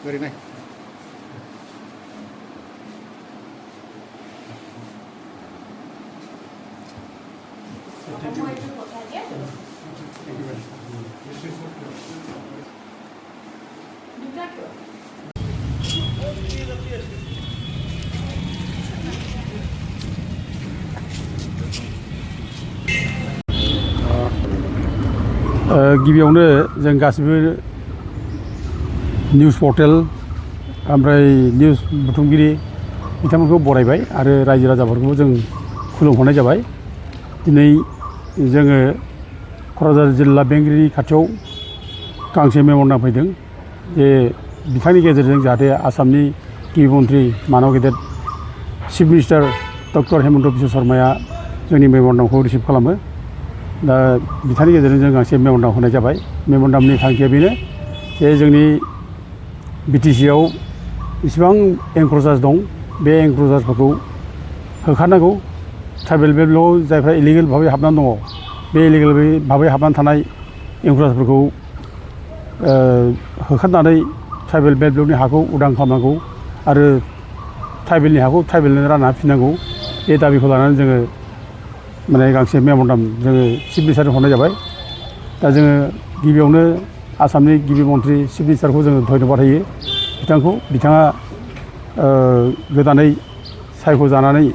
Very nice. गिबियावनो जों गासिबो निउस पर्टेल ओमफ्राय निउस बुथुमगिरि बिथांमोनखौ बरायबाय आरो रायजो राजाफोरखौ जों खुलुमहरनाय जाबाय। दिनै जोङो क'क्राझार जिल्ला बेंगिरि खाथियाव गांसे मेम'रेन्डाम फैदों जे बिथांनि गेजेरजों जाहाथे आसामनि गिबि मन्थ्रि मानव गेदेर chief minister doctor Hemanta Biswa शर्माया जोंनि मेम'रेन्डामखौ रिसिभ खालामो। दा बिथांनि गेजेरजों जों गांसे मेम'रेन्डाम होनाय जाबाय। मेम'रेन्डामनि थांखिया बेनो जे जोंनि बिटिसिआव इसिबां एनक्ल'जार्स दं बे एनक्ल'जार्सफोरखौ होखारनांगौ। ट्राइबेल बेल्टआव जायफ्रा इलिगेल भाबै हाबनानै दङ बे इलिगेल भाबै हाबनानै थानाय एनक्ल'जार्सफोरखौ होखारनानै ट्राइबेल बेल्टनि हाखौ उदां खालामनांगौ आरो ट्राइबेलनि हाखौ ट्राइबेलनो रानना होफिननांगौ। बे दाबिखौ लानानै जोङो माने गांसे मेम'रेन्डाम जोङो चिफ मिनिस्टारनो हरनाय जाबाय। दा जोङो गिबियावनो आसामनि गिबि मन्थ्रि चिफ मिनिस्टारखौ जोङो धन्यबाद होयो बिथांखौ। बिथाङा गोदानै सायख'जानानै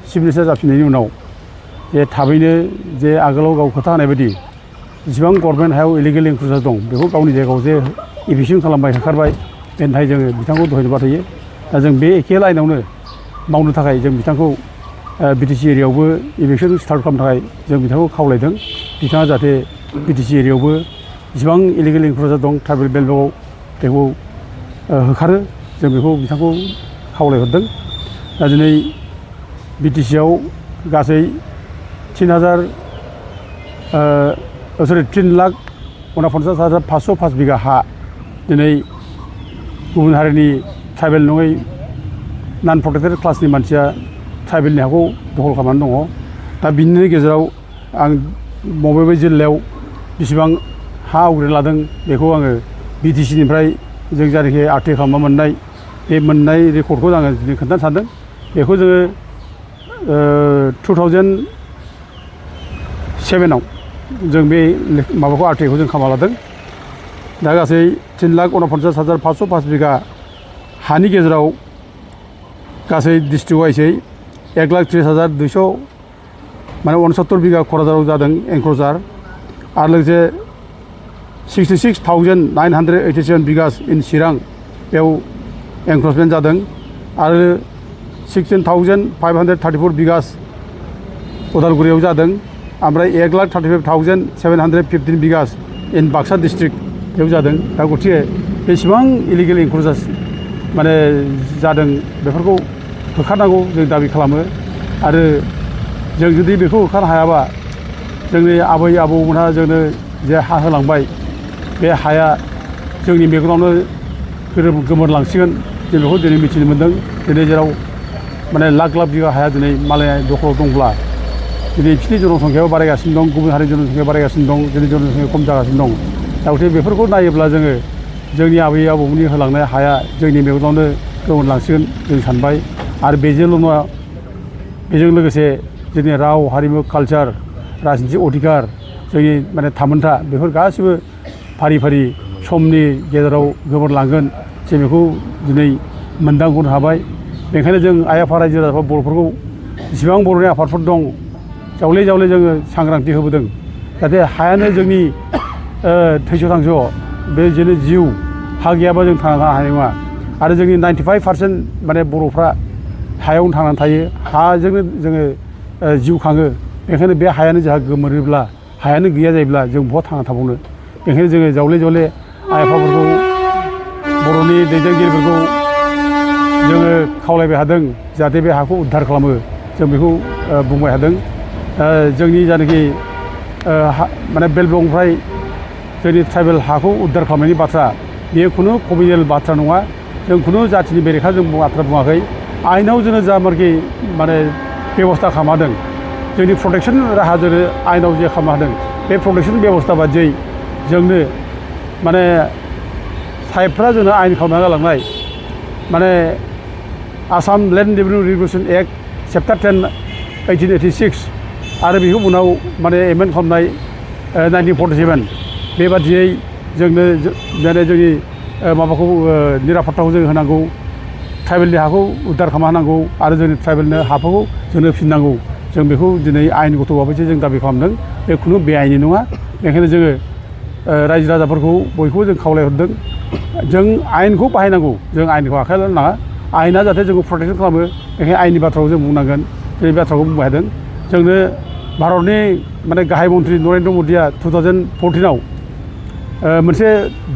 चिफ मिनिस्टार जाफिननायनि उनाव जे थाबैनो जे आगोलाव गाव खोथा होनाय बायदि जेसेबां गभर्नमेन्ट हायाव इलिगेल एनक्ल'जार्स दं बेखौ गावनि जायगायाव जे इभिक्सन खालामबाय होखारबाय बेनि थाखाय जोङो बिथांखौ धन्यबाद होयो। दा जों बे एखे लाइनावनो मावनो थाखाय जों बिथांखौ बिटिसि एरियायावबो इभिक्सन स्टार्ट खालामनो थाखाय जों बिथांखौ खावलायदों। बिथाङा जाहाथे बिटिसि एरियायावबो जेसेबां इलिगेल एनक्ल'जार दं ट्राइबेल बेल्टआव बेखौ होखारो जों बेखौ बिथांखौ खावलायहरदों। दा दिनै बिटिसिआव गासै 3,49,505 बिगा हा दिनै गुबुन हारिनि ट्राइबेल नङै नन प्रटेक्टेड क्लासनि मानसिया ट्राइबेलनि हाखौ दखल खालामनानै दङ। दा बिनि गेजेराव आं बबे जिल्लायाव बेसेबां हा आवग्रिना लादों बेखौ आङो बिटिसिनिफ्राय जों जायनाखि आरटिआइ खालामना मोननाय बे मोननाय रेकर्डखौ आङो दिनै खोन्थानो सानदों। बेखौ जोङो 2007आव जों बे माबाखौ आरटिआइखौ जों खालामना लादों। दा गासै 3,49,505 बिगा हानि गेजेराव गासै डिस्ट्रिक्ट वाइजै 1,30,200 माने 69 बिगा क'क्राझाराव जादों एनक्ल'जार आरो लोगोसे 66,987 बिगास इन चिरां बेयाव एनक्ल'जमेन्ट जादों आरो 16,534 बिगास उदालगुरियाव जादों। ओमफ्राय 1,35,715 बिगास इन बाक्सा डिस्ट्रिक्ट बेयाव जादों। दा गथिखे बेसेबां इलिगेल एनक्ल'जार्स माने जादों बेफोरखौ होखारनांगौ जों दाबि खालामो आरो जों जुदि बेखौ होखारनो हायाबा जोंनि आबै आबौमोनहा जोंनो जे हा होलांबाय बे हाया जोंनि मेगनावनो गोमोरलांसिगोन जों बेखौ दिनै मिथिनो मोन्दों। दिनै जेराव माने लाख लाख बिगा हाया दिनै मालाया दखलाव दंब्ला दिनै बिसोरनि जनसंख्यायाव बारायगासिनो दं, गुबुन हारिनि जनसंख्या बारायगासिनो दं, जोंनि जनसंख्या खम जागासिनो दं। दा गथिखे बेफोरखौ नायोब्ला जोङो जोंनि आबै आबौमोननि होलांनाय हाया जोंनि मेगनावनो गोमोरलांसिगोन जों सानबाय। आरो बेजोंल' नङा, बेजों लोगोसे जोंनि राव हारिमु कालचार राजनिथि अधिकार जोंनि माने थामोनथा बेफोर गासिबो फारि फारि समनि गेजेराव गोमोरलांगोन जों बेखौ दिनै मोनदांहरनो हाबाय। बेनिखायनो जों आइ आफा रायजो राजाफोर बर'फोरखौ जेसेबां बर'नि आफादफोर दं जावले जावले जोङो सांग्रांथि होबोदों जाहाथे हायानो जोंनि थैस' थांस' बे जोंनि जिउ हा गैयाबा जों थांना थानो हानाय नङा आरो जोंनि 95% माने बर'फ्रा हायावनो थांनानै थायो, हाजोंनो जोङो जिउ खाङो। बेनिखायनो बे हायानो जोंहा गोमोरोब्ला हायानो गैया जायोब्ला जों बहा थांना थाबावनो। बेनिखायनो जोङो जावले जावले आइ आफाफोरखौ बर'नि दैदेनगिरिफोरखौ जोङो खावलायबाय थादों जाहाथे बे हाखौ उद्धार खालामो जों बेखौ बुंबाय थादों। जोंनि जायनाखि माने बेल्ट ब्लकनिफ्राय जोंनि ट्राइबेल हाखौ उद्धार खालामनायनि बाथ्रा बेयो खुनु कमिउनेल बाथ्रा नङा। जों खुनु जाथिनि बेरेखा जों बाथ्रा बुङाखै। आइनाव जोङो जामारखि माने बेबस्था खालामदों जोंनि प्रटेक्सन राहा जोङो आइनाव जे खालामना होदों बे प्रटेक्सन बेबस्था बादियै जोंनो माने साहेबफ्रा जोंनो आयेन खालामना गालांनाय माने Assam land revenue regulation act chapter 10 1886 आरो बेखौ उनाव माने एमेन्ड खालामनाय 1947 बेबादियै जोंनो माने जोंनि माबाखौ निरापत्ताखौ जों होनांगौ ट्राइबेलनि हाखौ उद्धार खालामना होनांगौ आरो जोंनि ट्राइबेलनो हाफोरखौ जोंनो फिननांगौ जों बेखौ दिनै आयेन गथ' भाबैसो जों दाबि खालामदों बे खुनु बेआइनि नङा बेनिखायनो जोङो रायजो राजाफोरखौ बयखौबो जों खावलायहरदों जों आयेनखौ बाहायनांगौ जों आयेनखौ आखायाव लानो नाङा आयेना जाहाथे जोंखौ प्रटेक्सन खालामो बेनिखायनो आयेननि बाथ्राखौ जों बुंनांगोन बे बाथ्राखौ बुंबाय थादों जोंनो भारतनि माने गाहाय मन्थ्रि नरेन्द्र मदिया 2014आव मोनसे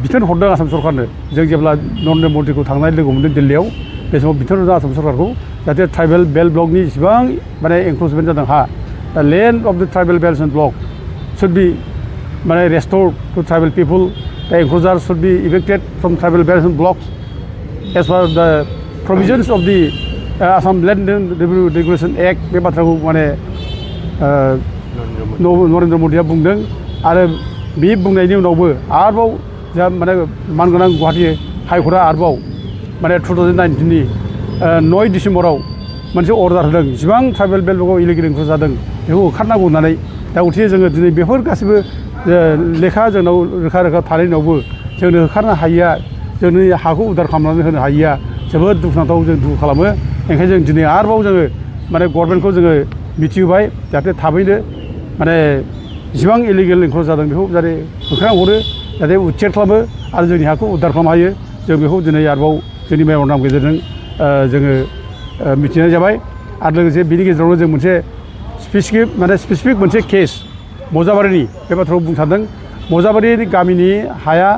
बिथोन हरदों आसाम सरकारनो जों जेब्ला नरेन्द्र मदिखौ थांनाय लोगो मोनदों दिल्लीयाव बे समाव बिथोन हरदों आसाम सरकारखौ जाहाथे ट्राइबेल बेल्ट ब्लकनि जेसेबां माने एनक्रोचमेन्ट जादों हा दा land of the tribal belt and block should be माने restored to tribal people the encroacher should be evicted from tribal belt and blocks as per the provisions of the Assam land revenue regulation act बे बाथ्राखौ माने नरेन्द्र मदिया बुंदों आरो बे बुंनायनि उनावबो आरोबाव जा माने मानगोनां गुवाहाटी हाइकर्टआ आरोबाव माने 2019नि 9 डिसेम्बराव मोनसे अर्डार होदों जेसेबां ट्राइबेल बेल्ट ब्लकआव इलिगेल एनक्रोच जादों बेखौ होखारनांगौ होननानै दा गथिखे जोङो दिनै बेफोर गासैबो लेखा जोंनाव रोखा रोखा थानायनि उनावबो जोंनो होखारनो हायिया जोंनि हाखौ उद्धार खालामनानै होनो हायिया जोबोद दुखुनांथाव जों दुखु खालामो ओंखायनो जों दिनै आरोबाव जोङो माने गभर्नमेन्टखौ जोङो मिथिहोबाय जाहाथे थाबैनो माने जेसेबां इलिगेल एनक्रोच जादों बेखौ जाहाथे होखारना हरो जाहाथे उच्चेद खालामो आरो जोंनि हाखौ उद्धार खालामनो हायो जों बेखौ दिनै आरोबाव जोंनि मेयरनि नाम गेजेरजों जोङो मिथिनाय जाबाय आरो लोगोसे बिनि गेजेरावनो जों मोनसे स्पेसिफिक मोनसे केस मजाबारिनि बे बाथ्राखौ बुंनो सानदों मजाबारि गामिनि हाया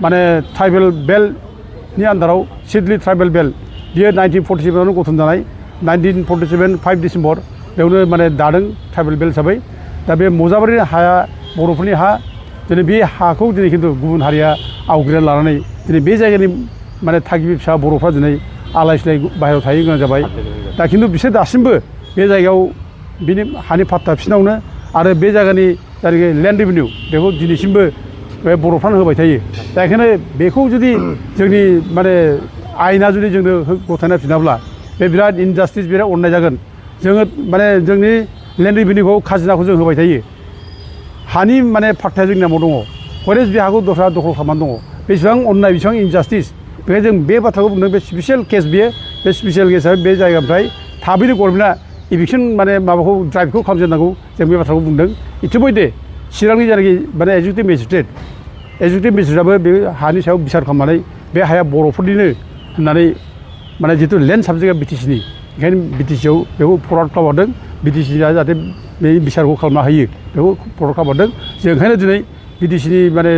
माने ट्राइबेल बेल्टनि आन्दाराव सिडलि ट्राइबेल बेल्ट बियो 1947आवनो गठन जानाय 1947 5 डिसेम्बर बेयावनो माने दादों ट्राइबेल बेल्ट हिसाबै दा बे मजाबारि हाया बर'फोरनि हा दिनै बे हाखौ दिनै खिन्थु गुबुन हारिया आवग्रिना लानानै दिनै बे जायगानि माने थागिबि फिसा बर'फ्रा दिनै आलाय सिलाय बाहेरायाव थाहैनो गोनां जाबाय दा खिन्थु बिसोर दासिमबो बे जायगायाव बिनि हानि पाट्टा बिसिनावनो आरो बे जायगानि जायनाखि लेन्ड रेभिनिउ बेखौ दिनैसिमबो बे बर'फ्रानो होबाय थायो दा बेखायनो बेखौ जुदि जोंनि माने आयेना जुदि जोंनो गथायना फिनाब्ला बे बिराद इनजास्टिस बिराद अननाय जागोन जोङो माने जोंनि लेन्ड रेभिनिउखौ खाजोनाखौ जों होबाय थायो हानि माने पाट्टाया जोंनि नामाव दङ हरेस बे हाखौ दस्रा दखल खालामनानै दङ बेसेबां अननाय बेसेबां इनजास्टिस बेखायनो जों बे बाथ्राखौ बुंदों बे स्पेसियेल केस बियो बे स्पेसियेल केसआ बे जायगानिफ्राय थाबैनो गभर्नमेन्टआ इभिक्सन माने माबाखौ ड्राइभखौ खालामजेननांगौ जों बे बाथ्राखौ बुंदों इतिमयधे चिरांनि जायनाखि माने एजुकेटिभ मेजिस्ट्रेटआबो बे हानि सायाव बिसार खालामनानै बे हाया बर'फोरनिनो होननानै माने जितु लेन्ड साबजेक्टआ बिटिसिनि ओंखायनो बिटिसिआव बेखौ फरवार्ड खालामहरदों बिटिसिआ जाहाथे बे बिसारखौ खालामनो हायो बेखौ फरवार्ड खालामहरदों जों ओंखायनो दिनै बिटिसिनि माने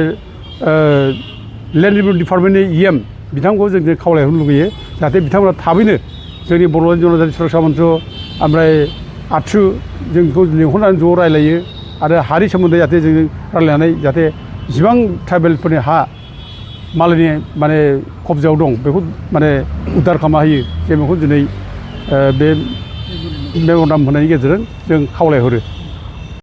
लेन्ड रेभिनिउ डिपार्टमेन्टनि EM बिथांखौ जों खावलायहरनो लुगैयो जाहाथे बिथांमोना थाबैनो जोंनि बर'नि जनजाति सुरक्षा मन्त्र ओमफ्राय आथ्रु जों बेखौ लिंहरनानै ज' रायलायो आरो हानि सोमोन्दै जाहाथे जों रायलायनानै जाहाथे जेसेबां ट्राइबेलफोरनि हा मालायनि माने कब्जायाव दं बेखौ माने उद्धार खालामना होयो जों बेखौ दिनै बे मेम'रेन्डाम होनायनि गेजेरजों जों खावलायहरो